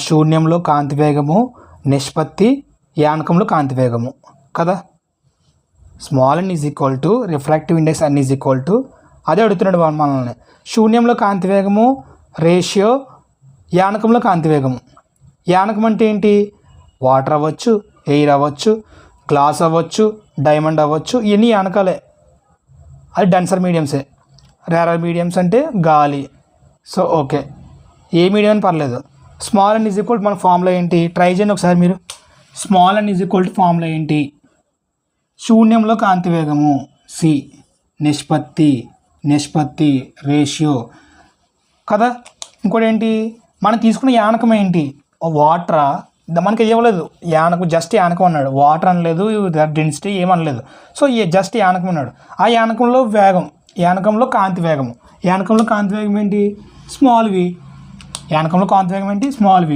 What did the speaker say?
శూన్యంలో కాంతి వేగము నిష్పత్తి యానకంలో కాంతి వేగము కదా. Small n is equal to refractive index n is equal to అదే అడుగుతున్నాడు మనల్ని. శూన్యంలో కాంతి వేగము రేషియో యానకంలో కాంతి వేగము. యానకం అంటే ఏంటి? వాటర్ అవ్వచ్చు, ఎయిర్ అవ్వచ్చు, గ్లాస్ అవ్వచ్చు, డైమండ్ అవ్వచ్చు, ఇవన్నీ యానకాలే. అది డెన్సర్ మీడియంసే. రేరర్ మీడియంస్ అంటే గాలి. సో ఓకే, ఏ మీడియం అని పర్లేదు. స్మాల్ n ఈజ్ ఈక్వల్ మన ఫార్ములా ఏంటి? ట్రై చేయండి ఒకసారి మీరు. Small n is equal to formula ఏంటి? శూన్యంలో కాంతి వేగము సి నిష్పత్తి రేషియో కదా. ఇంకోటి ఏంటి? మనం తీసుకున్న యానకం ఏంటి? వాటరా? మనకి ఇవ్వలేదు యానకం, జస్ట్ యానకం అన్నాడు. వాటర్ అనలేదు, డెన్సిటీ ఏమనలేదు. సో జస్ట్ యానకం అన్నాడు. ఆ యానకంలో వేగం, యానకంలో కాంతి వేగము. యానకంలో కాంతి వేగం ఏంటి? స్మాల్ వి. యానకంలో కాంతి వేగం ఏంటి? స్మాల్ వి.